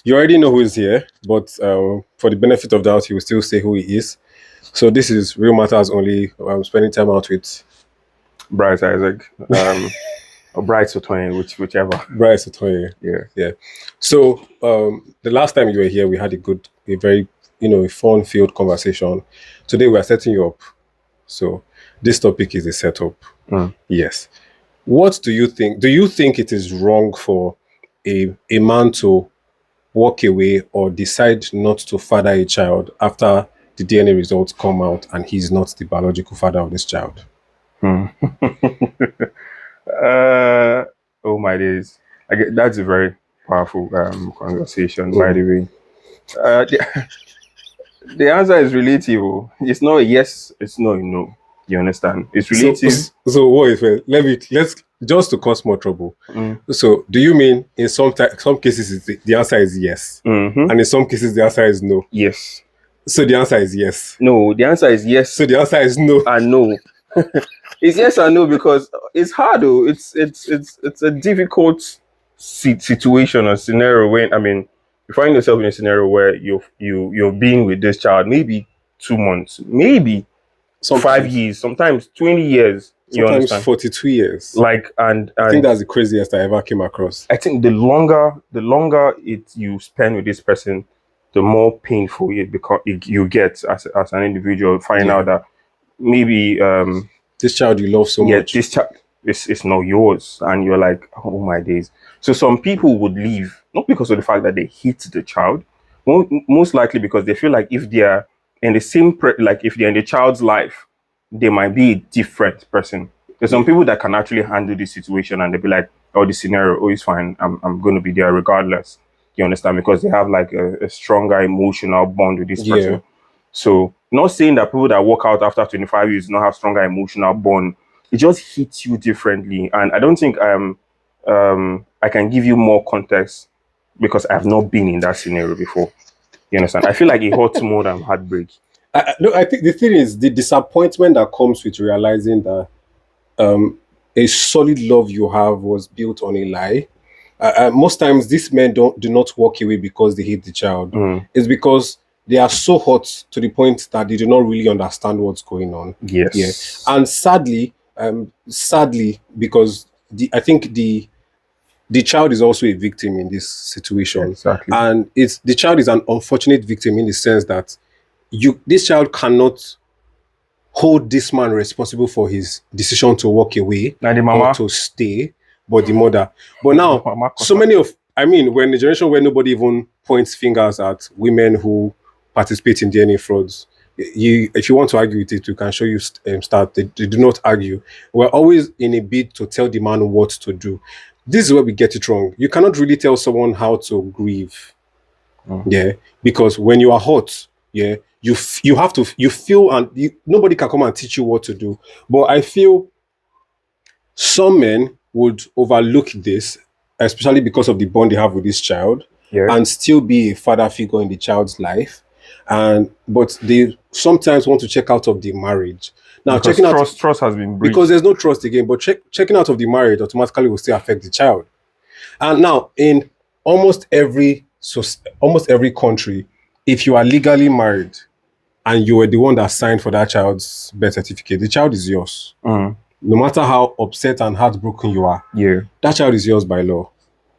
You already know who is here, but for the benefit of doubt, he will still say who he is. So this is Real Matters Only. I'm spending time out with Bright Isaac, or Bright Sotonye, whichever. Bryce Sotonye. Yeah. Yeah. So the last time you were here, we had a very, a fun-filled conversation. Today we are setting you up. So this topic is a setup. Mm. Yes. What do you think? Do you think it is wrong for a man to walk away or decide not to father a child after the DNA results come out and he's not the biological father of this child? Mm. uh, oh my days! That's a very powerful conversation. By the way, the answer is relative. Oh. It's not a yes. It's not a no. You understand? It's So, relative. so what if let's just to cause more trouble. Mm. So, do you mean in some cases the answer is yes, Mm-hmm. and in some cases the answer is no? Yes. So the answer is yes. No. The answer is yes. So the answer is no. And no. It's yes and no because it's hard though. It's a difficult situation or scenario when you find yourself in a scenario where you're being with this child maybe 2 months, maybe Sometimes, 5 years, sometimes 20 years. You sometimes understand? 42 years. Like I think that's the craziest I ever came across. I think the longer you spend with this person, the more painful you get as an individual, finding out that maybe this child you love so much. this child is not yours, and you're like, oh my days. So some people would leave not because of the fact that they hate the child, most likely because they feel like if they are in the same like if they're in the child's life, they might be a different person. There's some people that can actually handle this situation and they'll be like, oh, this scenario, oh, it's fine. I'm going to be there regardless. You understand? Because they have like a stronger emotional bond with this person. So, not saying that people that walk out after 25 years do not have stronger emotional bond. It just hits you differently. And I don't think I can give you more context because I've not been in that scenario before. You understand? I feel like it hurts more than heartbreak. No, I think the thing is the disappointment that comes with realizing that a solid love you have was built on a lie. Most times, these men do not walk away because they hate the child. It's because they are so hot to the point that they do not really understand what's going on. Yes. And sadly, because I think the child is also a victim in this situation. Exactly. And the child is an unfortunate victim in the sense that this child cannot hold this man responsible for his decision to walk away Now the mama or to stay, but the mother. But now, we're in a generation where nobody even points fingers at women who participate in DNA frauds. If you want to argue with it, we can show you start. They do not argue. We're always in a bid to tell the man what to do. This is where we get it wrong. You cannot really tell someone how to grieve. Yeah, because when you are hot, yeah, you have to feel and nobody can come and teach you what to do. But I feel some men would overlook this, especially because of the bond they have with this child, and still be a father figure in the child's life. But they sometimes want to check out of the marriage. Now, because checking out trust has been breached. because there's no trust again. But checking out of the marriage automatically will still affect the child. And now, in almost every country, if you are legally married and you were the one that signed for that child's birth certificate, the child is yours. No matter how upset and heartbroken you are, that child is yours by law.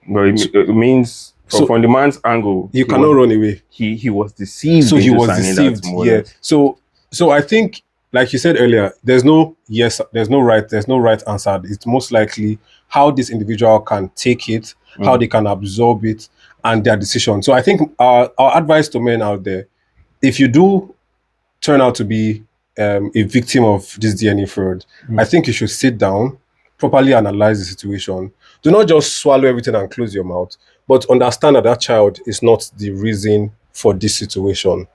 But it means from the man's angle, you cannot run away. He was deceived. So he was deceived. Yeah. So I think, like you said earlier, there's no right answer. It's most likely how this individual can take it, how they can absorb it, and their decision. So I think our advice to men out there, if you do turn out to be a victim of this DNA fraud, I think you should sit down, properly analyze the situation. Do not just swallow everything and close your mouth, but understand that child is not the reason for this situation.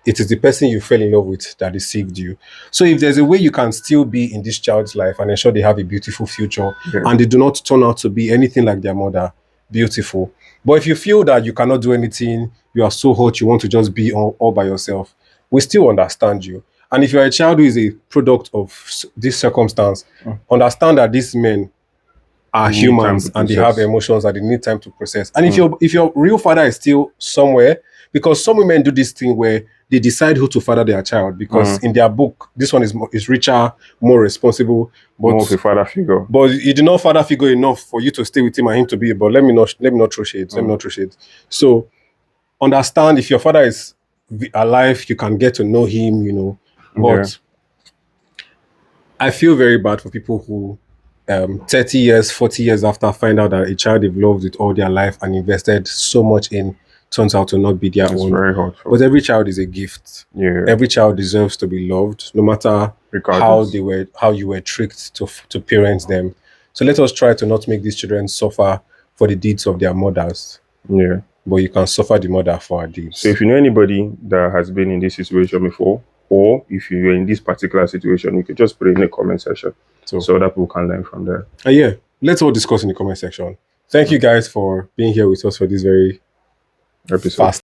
It is the person you fell in love with that deceived you. So if there's a way you can still be in this child's life and ensure they have a beautiful future and they do not turn out to be anything like their mother, beautiful. But if you feel that you cannot do anything, you are so hot, you want to just be all by yourself, we still understand you. And if you're a child who is a product of this circumstance, understand that these men are They need time humans to and they have process. emotions that they need time to process. And if your real father is still somewhere, because some women do this thing where they decide who to father their child because in their book this one is richer, more responsible, More of but a father figure. he did not father figure enough for you to stay with him and him to be. But let me not throw shades. Let me not throw shades. So understand, if your father is alive, you can get to know him, you know. Yeah. But I feel very bad for people who 30 years, 40 years after find out that a child they've loved with all their life and invested so much in turns out to not be their It's own. very hurtful. But every child is a gift. Yeah. Every child deserves to be loved, no matter Regardless. how you were tricked to parent them. So let us try to not make these children suffer for the deeds of their mothers. Yeah. But you can suffer the mother for her deeds. So if you know anybody that has been in this situation before, or if you're in this particular situation, you could just put it in the comment section so that people can learn from there. Yeah, let's all discuss in the comment section. Thank you guys for being here with us for this very Episode. fast